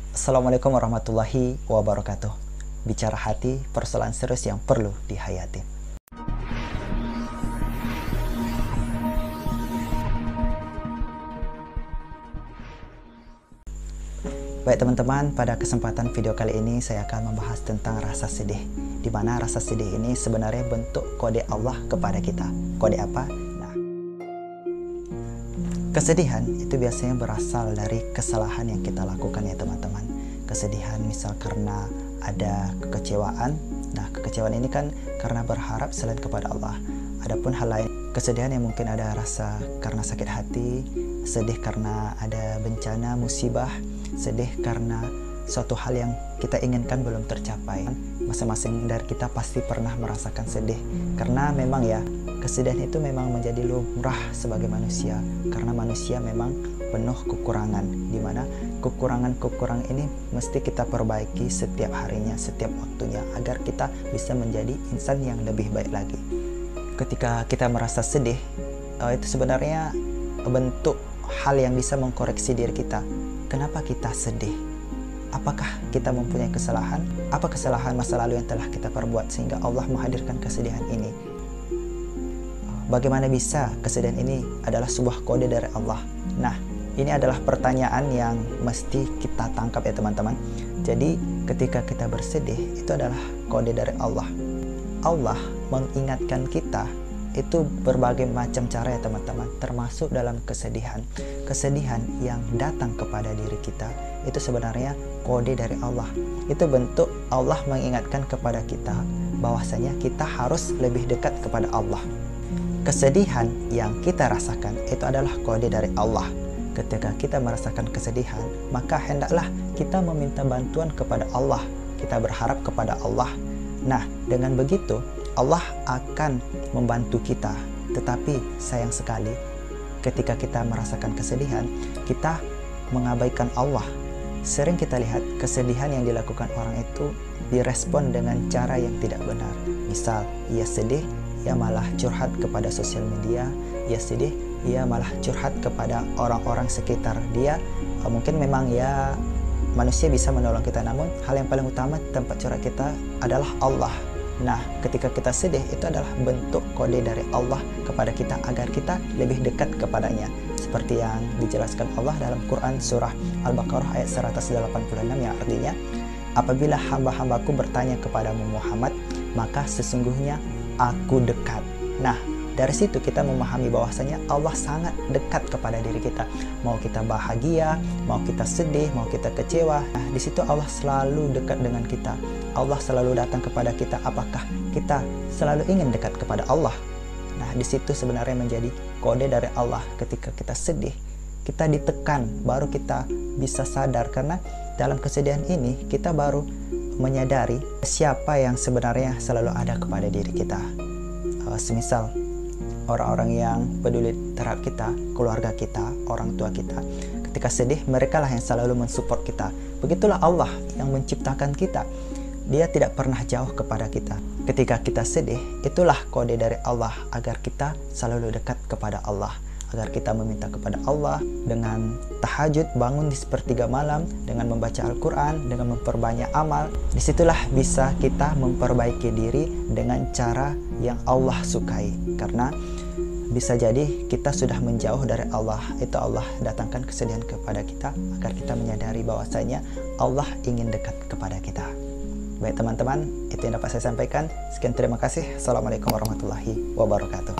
Assalamualaikum warahmatullahi wabarakatuh. Bicara hati, persoalan serius yang perlu dihayati. Baik teman-teman, pada kesempatan video kali ini saya akan membahas tentang rasa sedih. Di mana rasa sedih ini sebenarnya bentuk kode Allah kepada kita. Kode apa? Nah, kesedihan itu biasanya berasal dari kesalahan yang kita lakukan ya teman-teman. Kesedihan misal karena ada kekecewaan. Nah, kekecewaan ini kan karena berharap selain kepada Allah. Adapun hal lain, kesedihan yang mungkin ada rasa karena sakit hati, sedih karena ada bencana, musibah, sedih karena suatu hal yang kita inginkan belum tercapai. Masing-masing dari kita pasti pernah merasakan sedih. Karena memang ya, kesedihan itu memang menjadi lumrah sebagai manusia. Karena manusia memang penuh kekurangan, dimana kekurangan-kekurangan ini mesti kita perbaiki setiap harinya, setiap waktunya, agar kita bisa menjadi insan yang lebih baik lagi. Ketika kita merasa sedih, itu sebenarnya bentuk hal yang bisa mengkoreksi diri kita. Kenapa kita sedih? Apakah kita mempunyai kesalahan? Apa kesalahan masa lalu yang telah kita perbuat sehingga Allah menghadirkan kesedihan ini? Bagaimana bisa kesedihan ini adalah sebuah kode dari Allah? Nah, ini adalah pertanyaan yang mesti kita tangkap ya teman-teman. Jadi ketika kita bersedih, itu adalah kode dari Allah. Allah mengingatkan kita itu berbagai macam cara ya teman-teman, termasuk dalam kesedihan. Kesedihan yang datang kepada diri kita itu sebenarnya kode dari Allah. Itu bentuk Allah mengingatkan kepada kita bahwasanya kita harus lebih dekat kepada Allah. Kesedihan yang kita rasakan itu adalah kode dari Allah. Ketika kita merasakan kesedihan, maka hendaklah kita meminta bantuan kepada Allah. Kita berharap kepada Allah. Nah, dengan begitu Allah akan membantu kita. Tetapi sayang sekali, ketika kita merasakan kesedihan, kita mengabaikan Allah. Sering kita lihat kesedihan yang dilakukan orang itu direspon dengan cara yang tidak benar. Misal, ia sedih, ia malah curhat kepada sosial media. Ia sedih, ia malah curhat kepada orang-orang sekitar dia. Mungkin memang ya manusia bisa menolong kita, namun hal yang paling utama tempat curhat kita adalah Allah. Nah, ketika kita sedih, itu adalah bentuk kode dari Allah kepada kita agar kita lebih dekat kepadanya. Seperti yang dijelaskan Allah dalam Quran surah Al-Baqarah ayat 186 yang artinya, apabila hamba-hambaku bertanya kepadamu Muhammad, maka sesungguhnya aku dekat. Nah, dari situ kita memahami bahwasanya Allah sangat dekat kepada diri kita. Mau kita bahagia, mau kita sedih, mau kita kecewa, nah di situ Allah selalu dekat dengan kita. Allah selalu datang kepada kita. Apakah kita selalu ingin dekat kepada Allah? Nah, di situ sebenarnya menjadi kode dari Allah. Ketika kita sedih, kita ditekan, baru kita bisa sadar, karena dalam kesedihan ini kita baru menyadari siapa yang sebenarnya selalu ada kepada diri kita. Semisal orang-orang yang peduli terhadap kita, keluarga kita, orang tua kita, ketika sedih, mereka lah yang selalu mensupport kita. Begitulah Allah yang menciptakan kita. Dia tidak pernah jauh kepada kita. Ketika kita sedih, itulah kode dari Allah agar kita selalu dekat kepada Allah. Agar kita meminta kepada Allah dengan tahajud, bangun di sepertiga malam, dengan membaca Al-Quran, dengan memperbanyak amal. Disitulah bisa kita memperbaiki diri dengan cara yang Allah sukai. Karena bisa jadi kita sudah menjauh dari Allah, itu Allah datangkan kesedihan kepada kita agar kita menyadari bahwasanya Allah ingin dekat kepada kita. Baik teman-teman, itu yang dapat saya sampaikan. Sekian, terima kasih. Assalamualaikum warahmatullahi wabarakatuh.